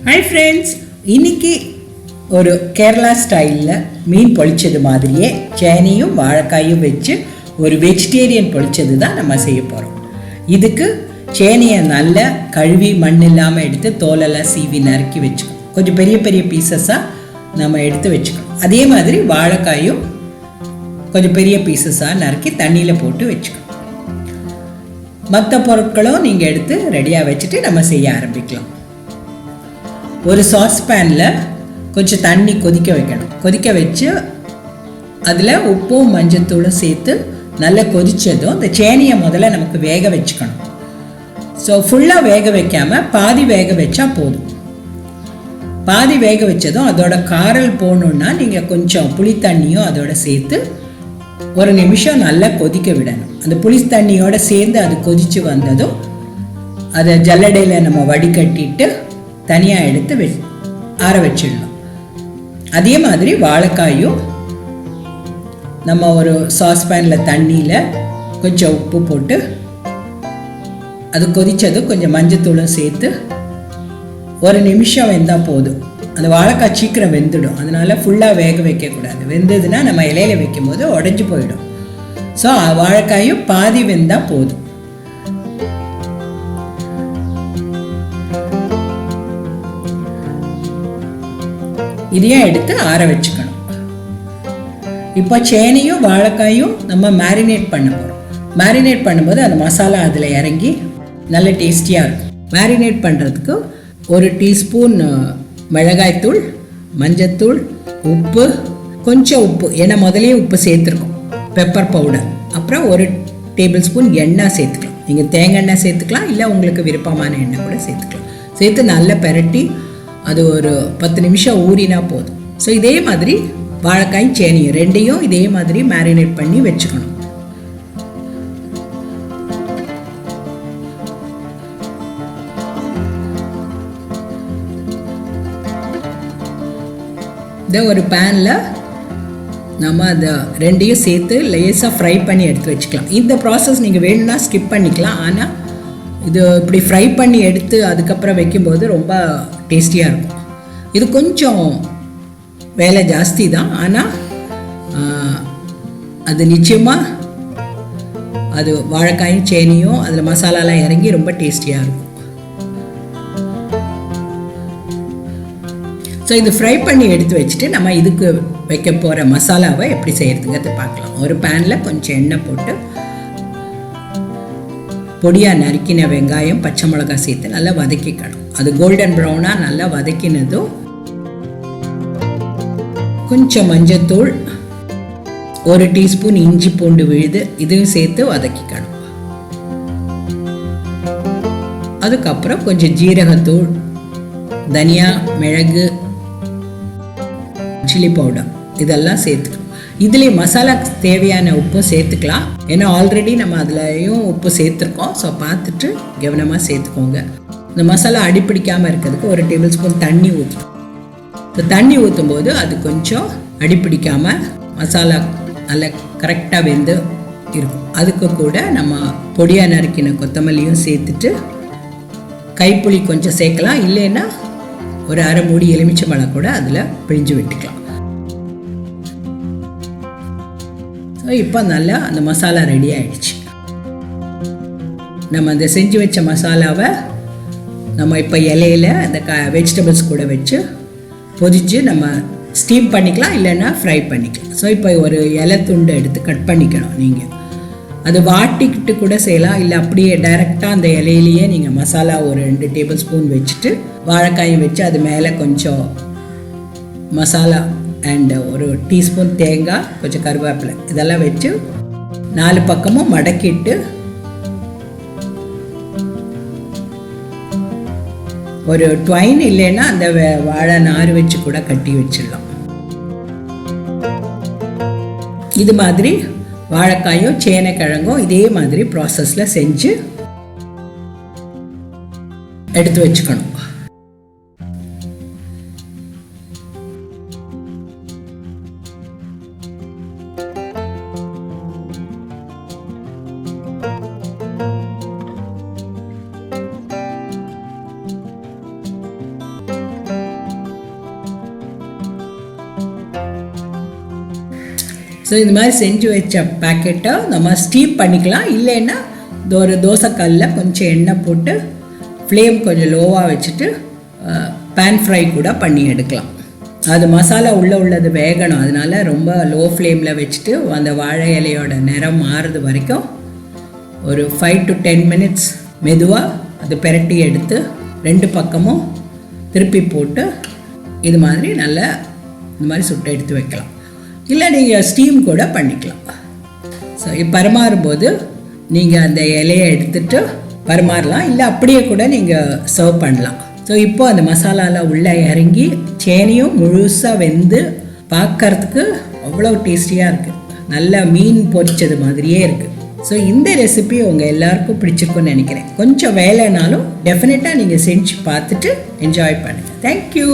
Hi friends, இன்னைக்கு ஒரு கேரளா ஸ்டைலில் மீன் பொழிச்சது மாதிரியே சேனையும் வாழைக்காயும் வச்சு ஒரு வெஜிடேரியன் பொழிச்சது தான் நம்ம செய்ய போகிறோம். இதுக்கு சேனையை நல்லா கழுவி மண் இல்லாமல் எடுத்து தோலெல்லாம் சீவி நறுக்கி வச்சுக்கணும். கொஞ்சம் பெரிய பெரிய பீசஸாக நம்ம எடுத்து வச்சுக்கணும். அதே மாதிரி வாழைக்காயும் கொஞ்சம் பெரிய பீசஸாக நறுக்கி தண்ணியில் போட்டு வச்சுக்கணும். மற்ற பொருட்களும் நீங்கள் எடுத்து ரெடியாக வச்சுட்டு நம்ம செய்ய ஆரம்பிக்கலாம். ஒரு சாஸ்பேனில் கொஞ்சம் தண்ணி கொதிக்க வைக்கணும். கொதிக்க வச்சு அதில் உப்பும் மஞ்சத்தூளும் சேர்த்து நல்லா கொதித்ததும் இந்த சேனையை முதல்ல நமக்கு வேக வச்சுக்கணும். ஸோ ஃபுல்லாக வேக வைக்காமல் பாதி வேக வச்சா போதும். பாதி வேக வச்சதும் அதோட காரல் போகணுன்னா நீங்கள் கொஞ்சம் புளி தண்ணியும் அதோட சேர்த்து ஒரு நிமிஷம் நல்லா கொதிக்க விடணும். அந்த புளி தண்ணியோடு சேர்ந்து அது கொதித்து வந்ததும் அதை ஜல்லடையில் நம்ம வடிகட்டிட்டு தனியாக எடுத்து ஆற வச்சிடணும். அதே மாதிரி வாழைக்காயும் நம்ம ஒரு சாஸ்பேனில் தண்ணியில் கொஞ்சம் உப்பு போட்டு அது கொதித்ததும் கொஞ்சம் மஞ்சத்தூளும் சேர்த்து ஒரு நிமிஷம் வெந்தால் போதும். அந்த வாழைக்காய் சீக்கிரம் வெந்துடும். அதனால் ஃபுல்லாக வேக வைக்கக்கூடாது. வெந்ததுன்னா நம்ம இலையில வைக்கும்போது உடஞ்சி போயிடும். ஸோ வாழைக்காயும் பாதி வெந்தால் போதும். இதையும் எடுத்து ஆற வச்சுக்கணும். இப்போ சேனையும் வாழைக்காயும் நம்ம மேரினேட் பண்ண போகிறோம். மேரினேட் பண்ணும்போது அந்த மசாலா அதில் இறங்கி நல்ல டேஸ்டியாக இருக்கும். மேரினேட் பண்ணுறதுக்கு ஒரு டீஸ்பூன் மிளகாய்த்தூள், மஞ்சத்தூள், உப்பு, கொஞ்சம் உப்பு, ஏன்னா முதலே உப்பு சேர்த்துருக்கோம், பெப்பர் பவுடர், அப்புறம் ஒரு டேபிள் ஸ்பூன் எண்ணெய் சேர்த்துக்கலாம். நீங்கள் தேங்காய் எண்ணெய் சேர்த்துக்கலாம், இல்லை உங்களுக்கு விருப்பமான எண்ணெய் கூட சேர்த்துக்கலாம். சேர்த்து நல்லா பெரட்டி அது ஒரு 10 நிமிஷம் ஊறினா போதும். ஸோ இதே மாதிரி வாழைக்காயும் சேனையும் ரெண்டையும் இதே மாதிரி மேரினேட் பண்ணி வச்சுக்கணும். இதை ஒரு பேனில் நம்ம அதை ரெண்டையும் சேர்த்து லேசாக ஃப்ரை பண்ணி எடுத்து வச்சுக்கலாம். இந்த ப்ராசஸ் நீங்கள் வேணும்னா ஸ்கிப் பண்ணிக்கலாம். ஆனால் இது இப்படி ஃப்ரை பண்ணி எடுத்து அதுக்கப்புறம் வைக்கும்போது ரொம்ப டேஸ்டியாக இருக்கும். இது கொஞ்சம் வேலை ஜாஸ்தி தான், ஆனால் அது நிச்சயமாக அது வாழைக்காயும் சேனையும் அதில் மசாலாலாம் இறங்கி ரொம்ப டேஸ்டியாக இருக்கும். ஸோ இது ஃப்ரை பண்ணி எடுத்து வச்சுட்டு நம்ம இதுக்கு வைக்க போகிற மசாலாவை எப்படி செய்கிறதுங்கிறது பார்க்கலாம். ஒரு பேனில் கொஞ்சம் எண்ணெய் போட்டு பொடியாக நறுக்கின வெங்காயம், பச்சை மிளகாய் சேர்த்து நல்லா வதக்கிக்கணும். அது கோல்டன் ப்ரௌனாக நல்லா வதக்கினதும் கொஞ்சம் மஞ்சத்தூள், ஒரு டீஸ்பூன் இஞ்சி பூண்டு விழுது, இதையும் சேர்த்து வதக்கிக்கணும். அதுக்கப்புறம் கொஞ்சம் ஜீரகத்தூள், தனியா, மிளகு, சில்லி பவுடர் இதெல்லாம் சேர்த்துக்கணும். இதுலேயே மசாலா தேவையான உப்பும் சேர்த்துக்கலாம். ஏன்னா ஆல்ரெடி நம்ம அதுலேயும் உப்பு சேர்த்துருக்கோம். ஸோ பார்த்துட்டு கவனமாக சேர்த்துக்கோங்க. இந்த மசாலா அடிப்பிடிக்காமல் இருக்கிறதுக்கு ஒரு டேபிள் ஸ்பூன் தண்ணி ஊற்றணும். ஸோ தண்ணி ஊற்றும் போது அது கொஞ்சம் அடிப்பிடிக்காமல் மசாலா நல்லா கரெக்டாக வெந்து இருக்கும். அதுக்கு கூட நம்ம பொடியாக நறுக்கின கொத்தமல்லியும் சேர்த்துட்டு கைப்புளி கொஞ்சம் சேர்க்கலாம். இல்லைன்னா ஒரு அரை மூடி எலுமிச்சம்பழம் கூட அதில் பிழிஞ்சு விட்டுக்கலாம். ஸோ இப்போ நல்லா அந்த மசாலா ரெடி ஆகிடுச்சு. நம்ம அந்த செஞ்சு வச்ச மசாலாவை நம்ம இப்போ இலையில் அந்த வெஜிடபிள்ஸ் கூட வச்சு பொதிச்சு நம்ம ஸ்டீம் பண்ணிக்கலாம், இல்லைன்னா ஃப்ரை பண்ணிக்கலாம். ஸோ இப்போ ஒரு இலை துண்டு எடுத்து கட் பண்ணிக்கணும். நீங்கள் அது வாட்டிக்கிட்டு கூட செய்யலாம், இல்லை அப்படியே டைரெக்டாக அந்த இலையிலேயே நீங்கள் மசாலா ஒரு 2 டேபிள் ஸ்பூன் வச்சுட்டு வாழைக்காயும் வச்சு அது மேலே கொஞ்சம் மசாலா அண்ட் ஒரு டீஸ்பூன் தேங்காய், கொஞ்சம் கருவேப்பிலை இதெல்லாம் வச்சு 4 பக்கமும் மடக்கிட்டு ஒரு ட்வைன் இல்லைன்னா அந்த வாழை நார் வச்சு கூட கட்டி வச்சிடலாம். இது மாதிரி வாழைக்காயும் சேனைக்கிழங்கும் இதே மாதிரி ப்ராசஸில் செஞ்சு எடுத்து வச்சுக்கணும். ஸோ இந்த மாதிரி செஞ்சு வச்ச பேக்கெட்டை நம்ம ஸ்டீம் பண்ணிக்கலாம். இல்லைன்னா ஒரு தோசைக்கல்லில் கொஞ்சம் எண்ணெய் போட்டு ஃப்ளேம் கொஞ்சம் லோவாக வச்சுட்டு பேன் ஃப்ரை கூட பண்ணி எடுக்கலாம். அது மசாலா உள்ளது வேகணும், அதனால ரொம்ப லோ ஃப்ளேமில் வச்சுட்டு அந்த வாழை இலையோட நிறம் மாறுறது வரைக்கும் ஒரு 5 to 10 minutes மெதுவாக அது பெரட்டி எடுத்து 2 பக்கமும் திருப்பி போட்டு இது மாதிரி நல்லா இந்த மாதிரி சுட்டு எடுத்து வைக்கலாம். இல்லை நீங்கள் ஸ்டீம் கூட பண்ணிக்கலாம். ஸோ பரிமாறும்போது நீங்கள் அந்த இலையை எடுத்துகிட்டு பரிமாறலாம், இல்லை அப்படியே கூட நீங்கள் சர்வ் பண்ணலாம். ஸோ இப்போது அந்த மசாலாவில் உள்ளே இறங்கி சேனையும் முழுசாக வெந்து பார்க்கறதுக்கு அவ்வளோ டேஸ்டியாக இருக்குது. நல்லா மீன் பொரிச்சது மாதிரியே இருக்குது. ஸோ இந்த ரெசிபி உங்கள் எல்லாருக்கும் பிடிச்சிருக்குன்னு நினைக்கிறேன். கொஞ்சம் வேலைனாலும் டெஃபினட்டாக நீங்கள் செஞ்சு பார்த்துட்டு என்ஜாய் பண்ணுங்கள். தேங்க்யூ.